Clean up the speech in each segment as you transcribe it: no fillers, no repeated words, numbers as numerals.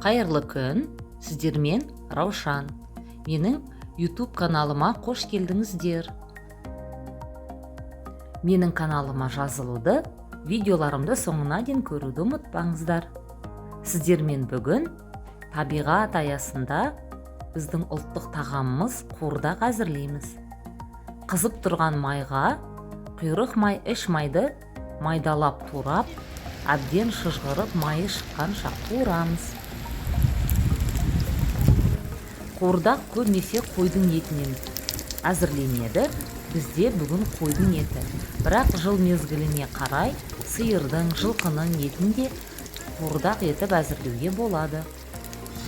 Қайырлы күн, сіздермен Раушан. Менің YouTube каналыма қош келдіңіздер. Менің каналыма жазылуды, видеоларымды соңына дейін көруді ұмытпаңыздар. Сіздермен бүгін табиғат аясында біздің ұлттық тағамымыз қуырдақ әзірлейміз. Қызып тұрған майға құйрық май, іш майды майдалап турап, әбден шыжғырып майы шыққанша қуырамыз. Қуырдақ көбінесе қойдың етінен әзірленеді. Бізде бүгін қойдың еті. Бірақ жыл мезгіліне қарай сиырдың, жылқының етін де қуырдақ етіп әзірлеуге болады.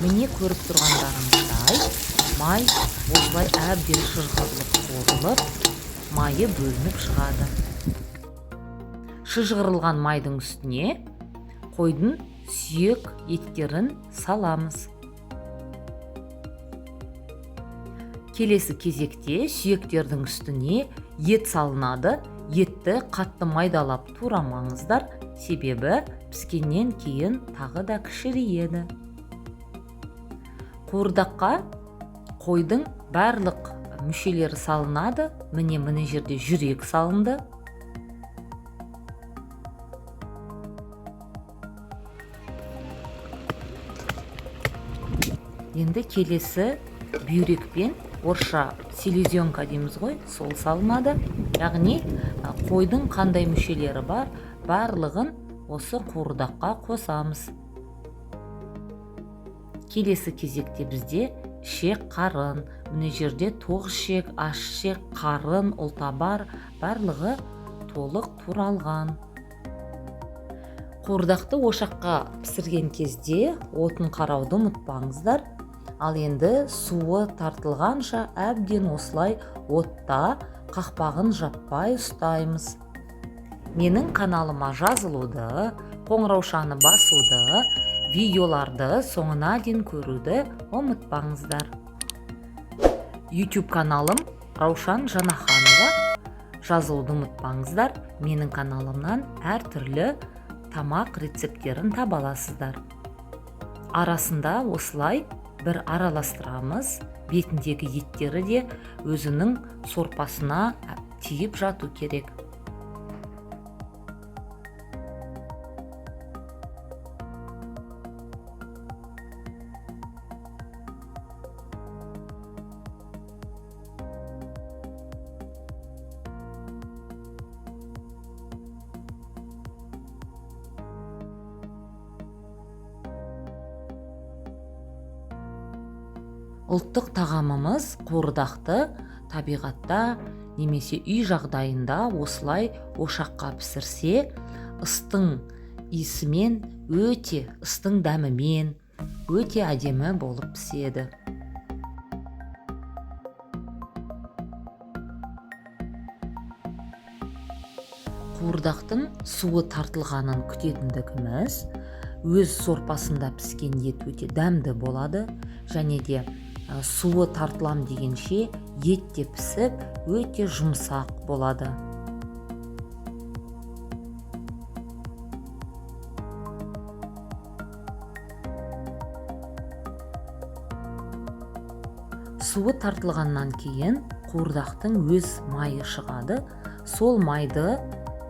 Міне көріп тұрғандарыңыздай май осылай әбден шыжғырылып қуырылып, майы бөлініп шығады. Шыжғырылған майдың үстіне қойдың сүйек еттерін саламыз. Келесі кезекте сүйектердің үстіне ет салынады. Етті қатты майдалап турамаңыздар, себебі піскеннен кейін тағы да кішірейеді. Қуырдаққа қойдың барлық мүшелері салынады. Міне жерде жүрек салынды. Енді келесі бүйрекпен орысша селезенка дейміз ғой, сол салынады. Яғни қойдың қандай мүшелері бар, барлығын осы қуырдаққа қосамыз. Келесі кезекте бізде ішек, қарын, мына жерде тоқ ішек, аш ішек, қарын, ұлтабар барлығы толық туралған. Қуырдақты ошаққа пісірген кезде отын қарауды ұмытпаңыздар. Ал енді суы тартылғанша әбден осылай отта қақпағын жаппай ұстаймыз. Менің каналыма жазылуды, қоңыраушаны басуды, видеоларды соңына дейін көруді ұмытпаңыздар. YouTube каналым Раушан Жанаханова. Жазылуды ұмытпаңыздар. Менің каналымнан әртүрлі тамақ рецепттерін таба аласыздар. Арасында осылай бір араластырамыз. Бетіндегі еттері де өзінің сорпасына тиіп жату керек. Ұлттық тағамымыз қуырдақты табиғатта немесе үй жағдайында осылай ошаққа пісірсе, ыстың иісімен, ыстың дәмімен, өте әдемі болып піседі. Қуырдақтың суы тартылғанын күтетіндігіміз, өз сорпасында піскен ет өте дәмді болады, және де суы тартылам дегенше ет те пісіп, өте жұмсақ болады. Суы тартылғаннан кейін қуырдақтың өз майы шығады. Сол майды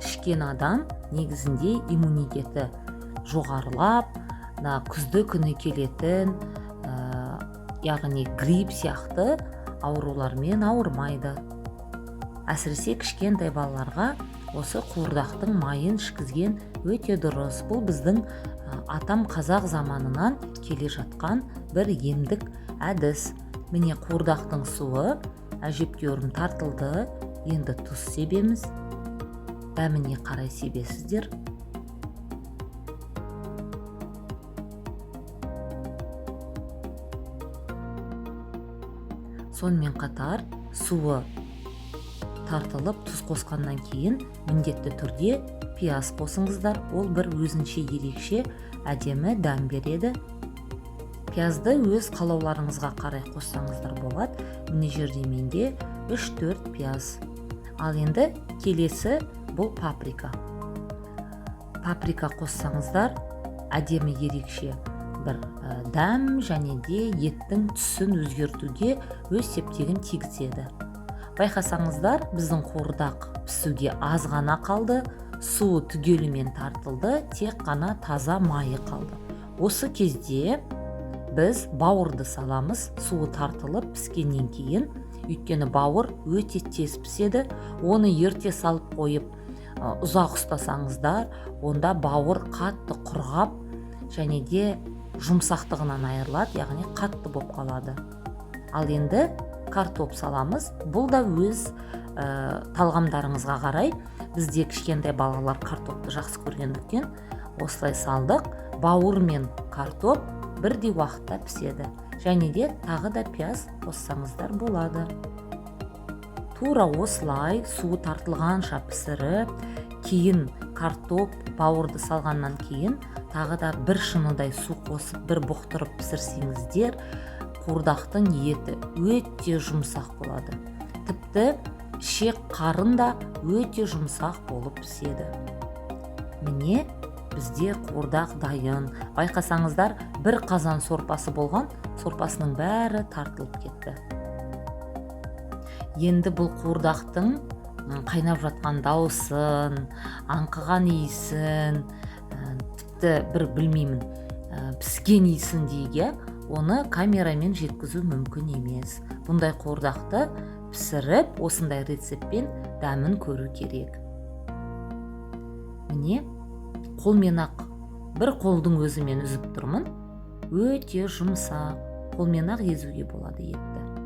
ішкен адам негізінде иммунитеті жоғарылап, күзді күні келетін, яғни грипп сияқты аурулармен ауырмайды. Әсіресе кішкентай балаларға осы қуырдақтың майын ішкізген өте дұрыс. Бұл біздің атам қазақ заманынан келе жатқан бір емдік әдіс. Міне қуырдақтың суы әжептәуір тартылды. Енді тұз себеміз. Дәміне қарай себесіздер. Сонымен қатар суы тартылып тұз қосқаннан кейін міндетті түрде пияз қосыңыздар. Ол бір өзінше ерекше әдемі дәм береді. Пиязды өз қалауларыңызға қарай қоссаңыздар болады. Міне жерде менде 3-4 пияз. Ал енді келесі бұл паприка. Паприка қоссаңыздар әдемі ерекше бір дәм және де еттің түсін өзгертуге өз септігін тигізеді. Байқасаңыздар, біздің қуырдақ пісуге аз ғана қалды, суы түгелімен тартылды, тек қана таза майы қалды. Осы кезде біз бауырды саламыз, суы тартылып піскеннен кейін, өйткені бауыр өте тез піседі. Оны ерте салып қойып ұзақ ұстасаңыздар, онда бауыр қатты құрғап және де жұмсақтығынан айырылады, яғни қатты болып қалады. Ал енді картоп саламыз. Бұл да өз талғамдарыңызға қарай. Бізде кішкентай балалар картопты жақсы көргендіктен осылай салдық. Бауыр мен картоп бірдей уақытта піседі. Және де тағы да пияз қоссаңыздар болады. Тура осылай суы тартылғанша пісіріп, кейін картоп, бауырды салғаннан кейін тағы да бір шыныдай су қосып, бір бұқтырып пісірсеңіздер, қуырдақтың еті өте жұмсақ болады. Тіпті ішек қарын да өте жұмсақ болып піседі. Міне, бізде қуырдақ дайын. Байқасаңыздар, бір қазан сорпасы болған, сорпасының бәрі тартылып кетті. Енді бұл қуырдақтың қайнап жатқан дауысын, аңқыған иісін, тіпті бір білмеймін, піскен иісін дейге, оны камерамен жеткізу мүмкін емес. Бұндай қуырдақты пісіріп, осындай рецептпен дәмін көру керек. Міне, қолмен ақ, бір қолдың өзімен үзіп тұрмын. Өте жұмсақ, қолмен ақ езуге болады етті.